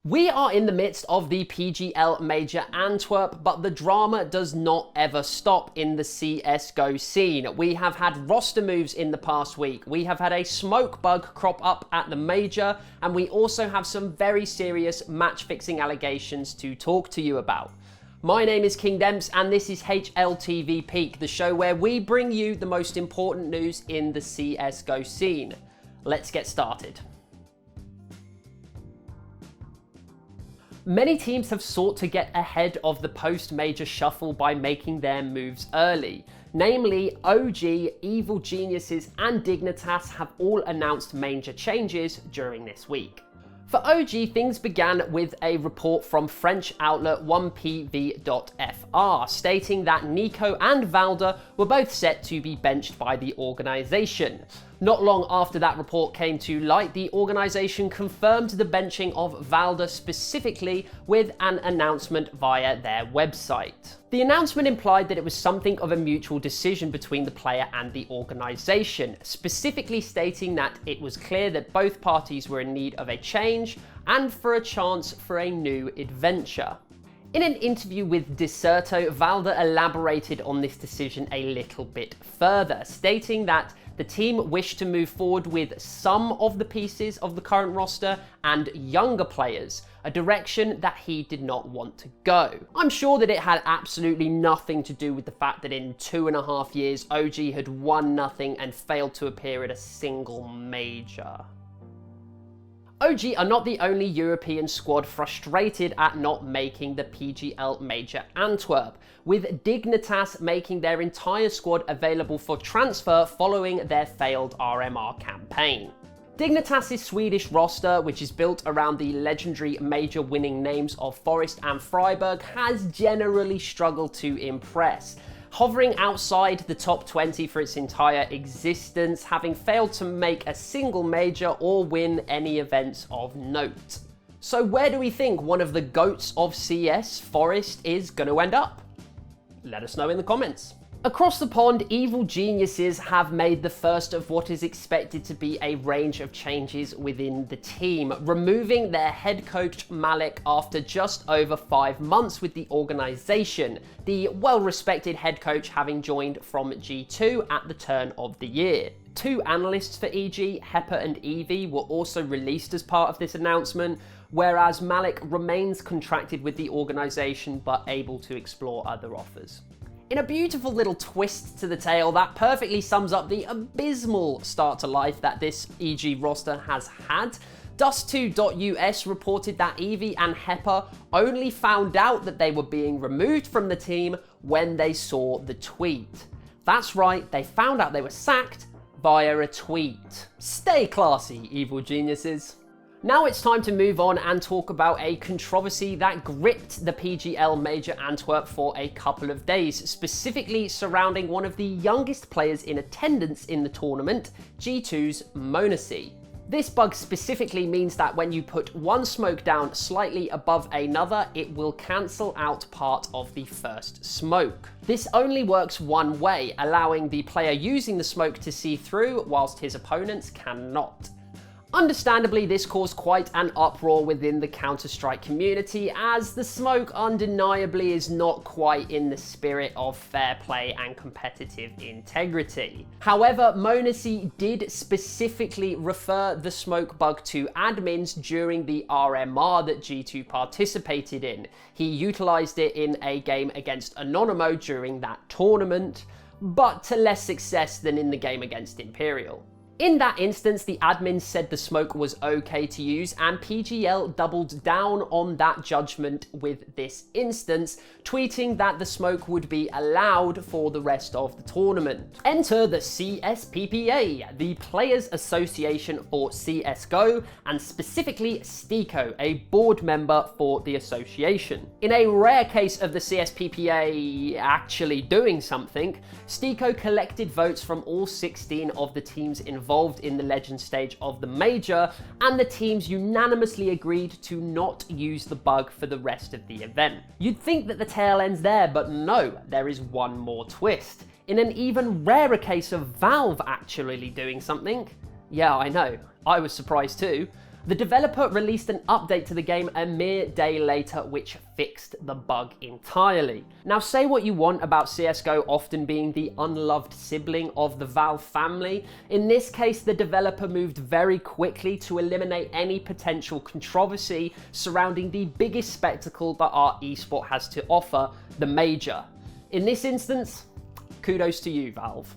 We are in the midst of the PGL Major Antwerp, but the drama does not ever stop in the CSGO scene. We have had roster moves in the past week, we have had a smoke bug crop up at the Major, and we also have some very serious match-fixing allegations to talk to you about. My name is King Demps, and this is HLTV Peek, the show where we bring you the most important news in the CSGO scene. Let's get started. Many teams have sought to get ahead of the post-major shuffle by making their moves early. Namely, OG, Evil Geniuses and Dignitas have all announced major changes during this week. For OG, things began with a report from French outlet 1pv.fr stating that Nico and Valde were both set to be benched by the organisation. Not long after that report came to light, the organisation confirmed the benching of Valde specifically with an announcement via their website. The announcement implied that it was something of a mutual decision between the player and the organisation, specifically stating that it was clear that both parties were in need of a change and for a chance for a new adventure. In an interview with Disserto, Valde elaborated on this decision a little bit further, stating that the team wished to move forward with some of the pieces of the current roster and younger players, a direction that he did not want to go. I'm sure that it had absolutely nothing to do with the fact that in 2.5 years, OG had won nothing and failed to appear at a single major. OG are not the only European squad frustrated at not making the PGL Major Antwerp, with Dignitas making their entire squad available for transfer following their failed RMR campaign. Dignitas' Swedish roster, which is built around the legendary major winning names of Forest and Freiburg, has generally struggled to impress, hovering outside the top 20 for its entire existence, having failed to make a single major or win any events of note. So where do we think one of the GOATs of CS, Forest, is going to end up? Let us know in the comments. Across the pond, Evil Geniuses have made the first of what is expected to be a range of changes within the team, removing their head coach maLeK after just over 5 months with the organisation, the well-respected head coach having joined from G2 at the turn of the year. 2 analysts for EG, HEPA and Evie, were also released as part of this announcement, whereas maLeK remains contracted with the organisation but able to explore other offers. In a beautiful little twist to the tale that perfectly sums up the abysmal start to life that this EG roster has had, Dust2.us reported that Evie and HEPA only found out that they were being removed from the team when they saw the tweet. That's right, they found out they were sacked via a tweet. Stay classy, Evil Geniuses. Now it's time to move on and talk about a controversy that gripped the PGL Major Antwerp for a couple of days, specifically surrounding one of the youngest players in attendance in the tournament, G2's maLeK. This bug specifically means that when you put one smoke down slightly above another, it will cancel out part of the first smoke. This only works one way, allowing the player using the smoke to see through, whilst his opponents cannot. Understandably, this caused quite an uproar within the Counter-Strike community, as the smoke undeniably is not quite in the spirit of fair play and competitive integrity. However, maLeK did specifically refer the smoke bug to admins during the RMR that G2 participated in. He utilised it in a game against Anonymo during that tournament, but to less success than in the game against Imperial. In that instance, the admin said the smoke was okay to use, and PGL doubled down on that judgment with this instance, tweeting that the smoke would be allowed for the rest of the tournament. Enter the CSPPA, the Players Association for CSGO, and specifically Stico, a board member for the association. In a rare case of the CSPPA actually doing something, Stico collected votes from all 16 of the teams involved in the legend stage of the major, and the teams unanimously agreed to not use the bug for the rest of the event. You'd think that the tale ends there, but no, there is one more twist. In an even rarer case of Valve actually doing something. Yeah, I know, I was surprised too. The developer released an update to the game a mere day later, which fixed the bug entirely. Now, say what you want about CSGO often being the unloved sibling of the Valve family. In this case, the developer moved very quickly to eliminate any potential controversy surrounding the biggest spectacle that our esport has to offer, the Major. In this instance, kudos to you, Valve.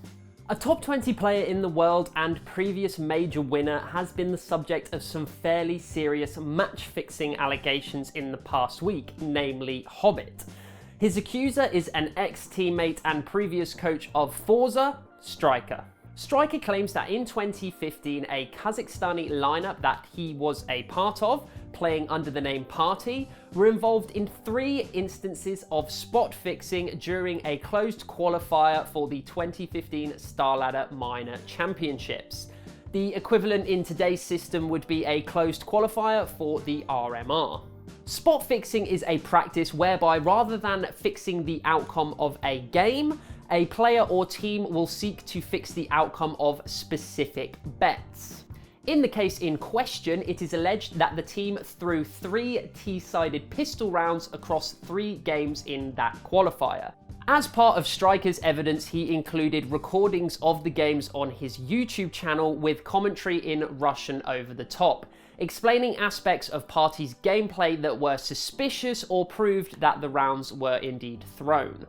A top 20 player in the world and previous Major winner has been the subject of some fairly serious match-fixing allegations in the past week, namely HObbit. His accuser is an ex-teammate and previous coach of Forza, Striker. Striker claims that in 2015, a Kazakhstani lineup that he was a part of, playing under the name Party, were involved in 3 instances of spot fixing during a closed qualifier for the 2015 StarLadder Minor Championships. The equivalent in today's system would be a closed qualifier for the RMR. Spot fixing is a practice whereby rather than fixing the outcome of a game, a player or team will seek to fix the outcome of specific bets. In the case in question, it is alleged that the team threw 3 T-sided pistol rounds across 3 games in that qualifier. As part of Striker's evidence, he included recordings of the games on his YouTube channel with commentary in Russian over the top, explaining aspects of Party's gameplay that were suspicious or proved that the rounds were indeed thrown.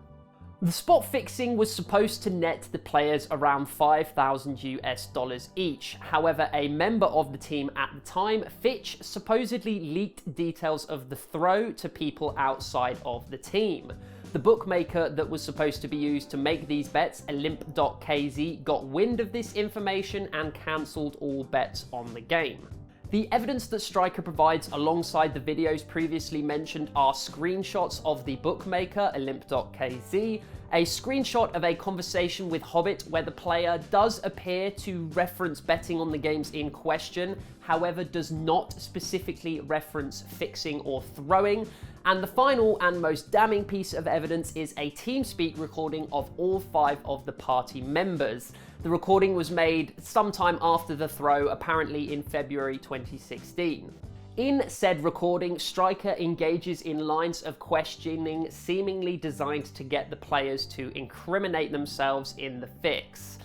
The spot fixing was supposed to net the players around $5,000 each. However, a member of the team at the time, Fitch, supposedly leaked details of the throw to people outside of the team. The bookmaker that was supposed to be used to make these bets, Olymp.kz, got wind of this information and cancelled all bets on the game. The evidence that Striker provides alongside the videos previously mentioned are screenshots of the bookmaker, Olymp.kz, a screenshot of a conversation with HObbit where the player does appear to reference betting on the games in question, however does not specifically reference fixing or throwing. And the final and most damning piece of evidence is a TeamSpeak recording of all 5 of the party members. The recording was made sometime after the throw, apparently in February 2016. In said recording, Striker engages in lines of questioning seemingly designed to get the players to incriminate themselves in the fix.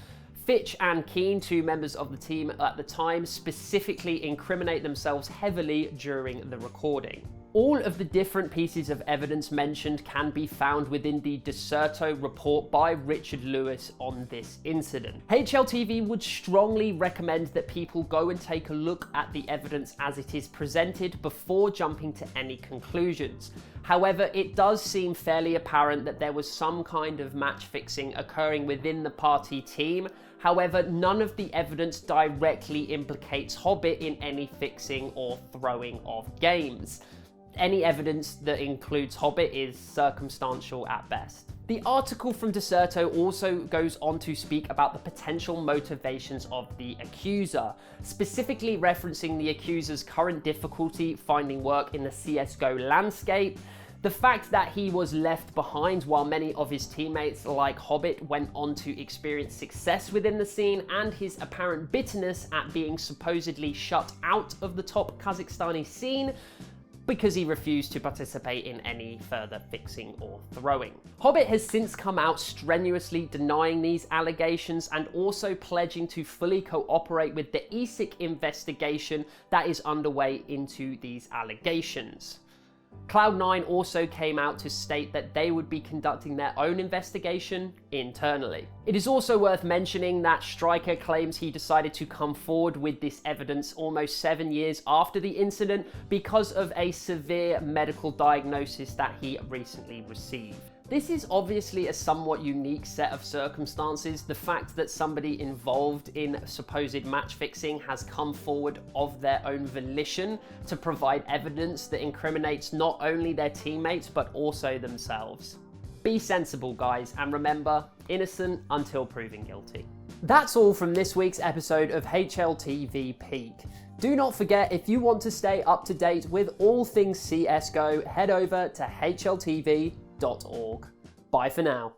Fitch and Keen, 2 members of the team at the time, specifically incriminate themselves heavily during the recording. All of the different pieces of evidence mentioned can be found within the Deserto report by Richard Lewis on this incident. HLTV would strongly recommend that people go and take a look at the evidence as it is presented before jumping to any conclusions. However, it does seem fairly apparent that there was some kind of match fixing occurring within the party team. However, none of the evidence directly implicates HObbit in any fixing or throwing of games. Any evidence that includes HObbit is circumstantial at best. The article from Deserto also goes on to speak about the potential motivations of the accuser, specifically referencing the accuser's current difficulty finding work in the CSGO landscape, the fact that he was left behind while many of his teammates like HObbit went on to experience success within the scene, and his apparent bitterness at being supposedly shut out of the top Kazakhstani scene because he refused to participate in any further fixing or throwing. HObbit has since come out strenuously denying these allegations and also pledging to fully cooperate with the ESIC investigation that is underway into these allegations. Cloud9 also came out to state that they would be conducting their own investigation internally. It is also worth mentioning that Striker claims he decided to come forward with this evidence almost 7 years after the incident because of a severe medical diagnosis that he recently received. This is obviously a somewhat unique set of circumstances. The fact that somebody involved in supposed match fixing has come forward of their own volition to provide evidence that incriminates not only their teammates but also themselves. Be sensible, guys, and remember, innocent until proven guilty. That's all from this week's episode of HLTV Peek. Do not forget, if you want to stay up to date with all things CSGO, head over to HLTV.org. Bye for now.